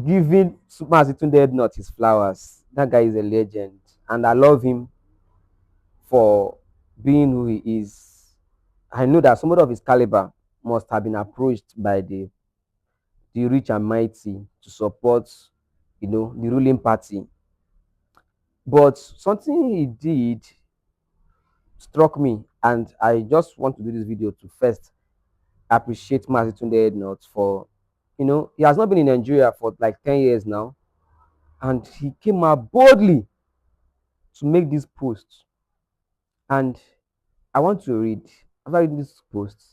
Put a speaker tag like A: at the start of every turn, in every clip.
A: giving Mazi Tunde not his flowers. That guy is a legend, and I love him for being who he is. I know that somebody of his caliber must have been approached by the rich and mighty to support, the ruling party. But something he did struck me, and I just want to do this video to first appreciate Mazi Tunde not for, he has not been in Nigeria for like 10 years now, and he came out boldly to make this post. And I want to read. After reading this post,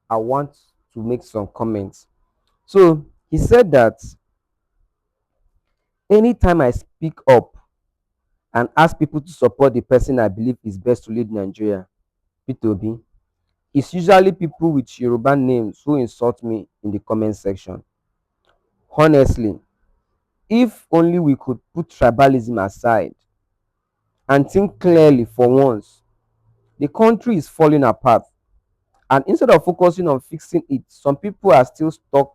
A: I want to make some comments. So he said that anytime I speak up and ask people to support the person I believe is best to lead Nigeria, P2B, it's usually people with Yoruba names who insult me in the comment section. Honestly, if only we could put tribalism aside and think clearly for once, the country is falling apart. And instead of focusing on fixing it, some people are still stuck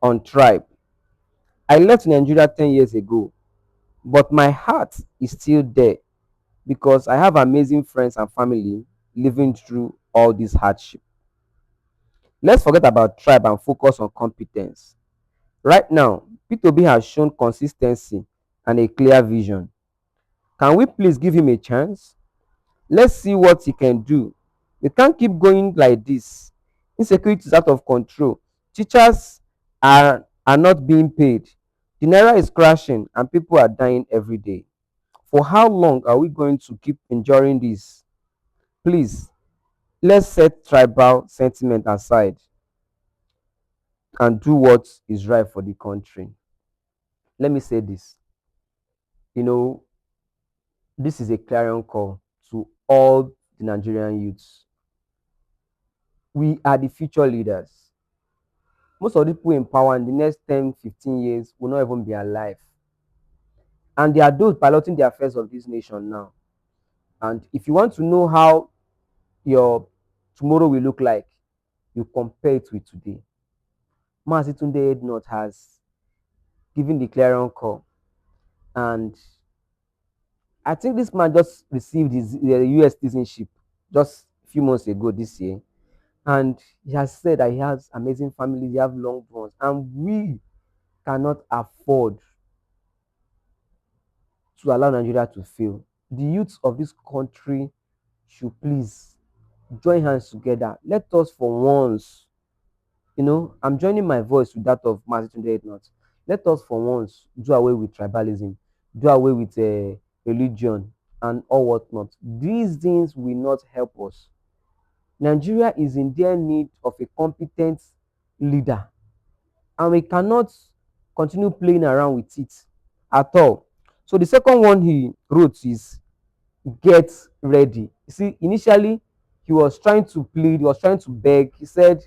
A: on tribe. I left Nigeria 10 years ago, but my heart is still there because I have amazing friends and family living through all this hardship. Let's forget about tribe and focus on competence. Right now, P2B has shown consistency and a clear vision. Can we please give him a chance? Let's see what he can do. We can't keep going like this. Insecurity is out of control. Teachers are not being paid. The naira is crashing and people are dying every day. For how long are we going to keep enduring this? Please, let's set tribal sentiment aside and do what is right for the country. Let me say this. You know, this is a clarion call to all the Nigerian youths. We are the future leaders. Most of the people in power in the next 10, 15 years will not even be alive. And they are those piloting the affairs of this nation now. And if you want to know how your tomorrow will look like, you compare it with today. Mazi Tunde not has given the clarion call. And I think this man just received his US citizenship just a few months ago this year. And he has said that he has amazing family, he have loved ones, and we cannot afford to allow Nigeria to fail. The youth of this country should please join hands together. Let us for once, I'm joining my voice with that of Mazitunde Ednut. Let us for once do away with tribalism, do away with religion and all whatnot. These things will not help us. Nigeria is in their need of a competent leader, and we cannot continue playing around with it at all. So the second one he wrote is get ready. You see, initially he was trying to plead, he was trying to beg. He said,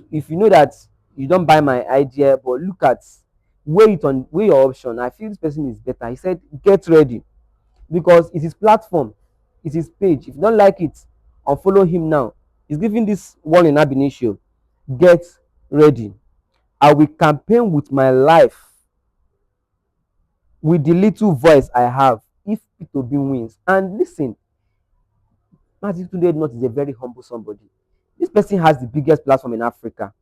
A: if you know that you don't buy my idea, but look at weigh your option. I feel this person is better. He said, get ready because it's his platform, it's his page. If you don't like it, unfollow him now. He's giving this warning ab initio. Get ready. I will campaign with my life, with the little voice I have, if P2B wins. And listen, Mazi Tunde Not is a very humble somebody. This person has the biggest platform in Africa.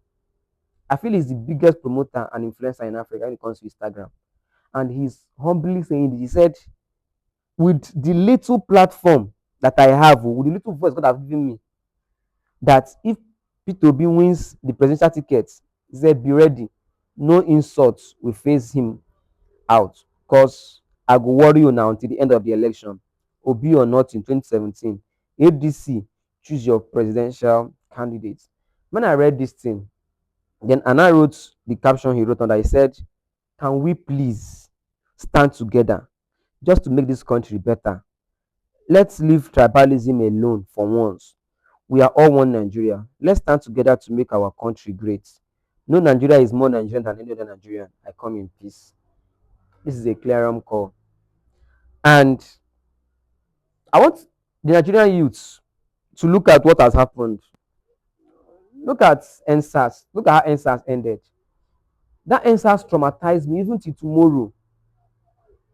A: I feel he's the biggest promoter and influencer in Africa when it comes to Instagram. And he's humbly saying this. He said, with the little platform that I have, with the little voice God has given me, that if P2B wins the presidential ticket, he said, be ready. No insults will face him out. Because I go worry you now until the end of the election. Obi or not in 2017. ADC, choose your presidential candidate. When I read this thing, then Anna wrote the caption he wrote on that. He said, can we please stand together just to make this country better? Let's leave tribalism alone for once. We are all one Nigeria. Let's stand together to make our country great. No Nigeria is more Nigerian than any other Nigerian. I come in peace. This is a clear call. And I want the Nigerian youths to look at what has happened. Look at NSAS. Look at how NSAS ended. That EndSARS traumatized me even till tomorrow.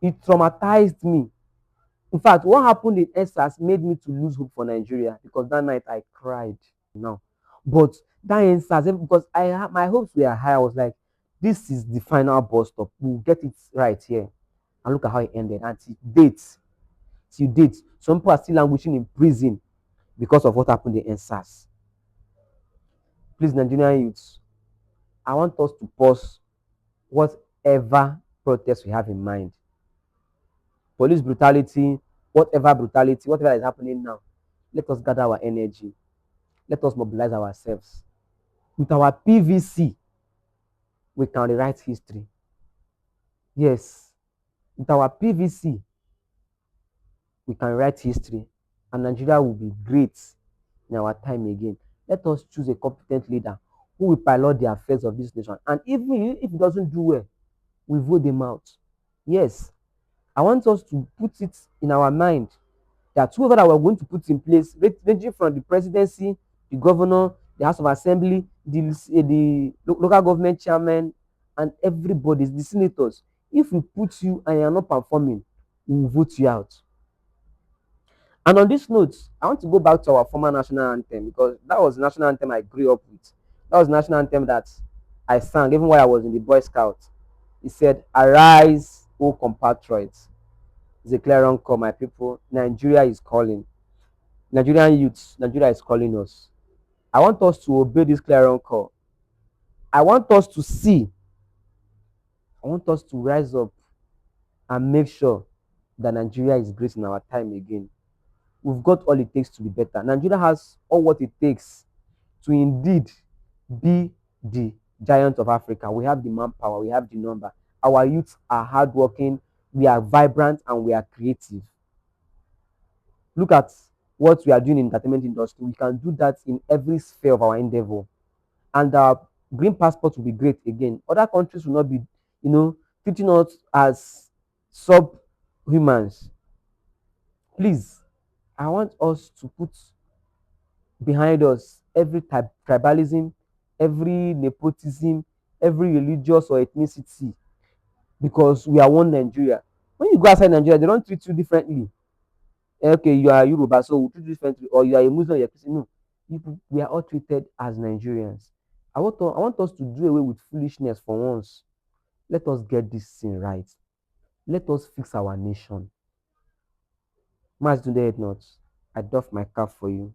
A: It traumatized me. In fact, what happened in EndSARS made me to lose hope for Nigeria because that night I cried. Now, but that EndSARS, because my hopes were high. I was like, this is the final bus stop. We'll get it right here. And look at how it ended. And till date, some people are still languishing in prison because of what happened in EndSARS. Please, Nigerian youths, I want us to pause whatever protest we have in mind. Police brutality, whatever is happening now, let us gather our energy. Let us mobilize ourselves. With our PVC, we can rewrite history. Yes, with our PVC, we can write history, and Nigeria will be great in our time again. Let us choose a competent leader who will pilot the affairs of this nation. And even if he doesn't do well, we vote them out. Yes, I want us to put it in our mind that whoever that we're going to put in place, ranging from the presidency, the governor, the House of Assembly, the local government chairman, and everybody, the senators, if we put you and you're not performing, we will vote you out. And on this note, I want to go back to our former national anthem because that was the national anthem I grew up with. That was the national anthem that I sang even while I was in the Boy Scouts. It said, "Arise, O compatriots." It's a clear call, my people. Nigeria is calling. Nigerian youths, Nigeria is calling us. I want us to obey this clear call. I want us to see. I want us to rise up and make sure that Nigeria is great in our time again. We've got all it takes to be better. Nigeria has all what it takes to indeed be the giant of Africa. We have the manpower, we have the number. Our youths are hardworking, we are vibrant, and we are creative. Look at what we are doing in the entertainment industry. We can do that in every sphere of our endeavor. And our green passport will be great again. Other countries will not be, treating us as subhumans. Please, I want us to put behind us every tribalism, every nepotism, every religious or ethnicity, because we are one Nigeria. When you go outside Nigeria, they don't treat you differently. Okay, you are Yoruba, so we treat you differently, or you are a Muslim, you're Christian. No, we are all treated as Nigerians. I want us to do away with foolishness for once. Let us get this thing right. Let us fix our nation. Mas do it not. I doff my cap for you.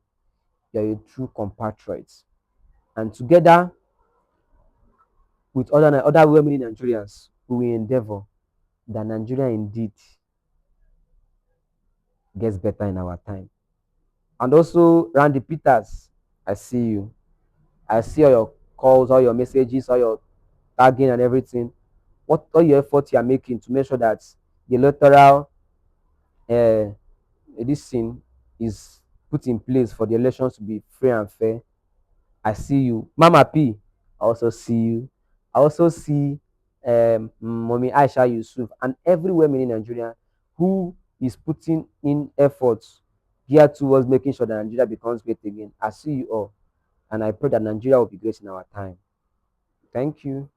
A: You are a true compatriot. And together with other well-meaning Nigerians, we will endeavor that Nigeria indeed gets better in our time. And also, Randy Peters, I see you. I see all your calls, all your messages, all your tagging and everything. What all your effort you are making to make sure that the electoral uh, this thing is put in place for the elections to be free and fair. I see you. Mama P, I also see you. I also see Mommy Aisha Yusuf and everywhere in Nigeria who is putting in efforts geared towards making sure that Nigeria becomes great again. I see you all. And I pray that Nigeria will be great in our time. Thank you.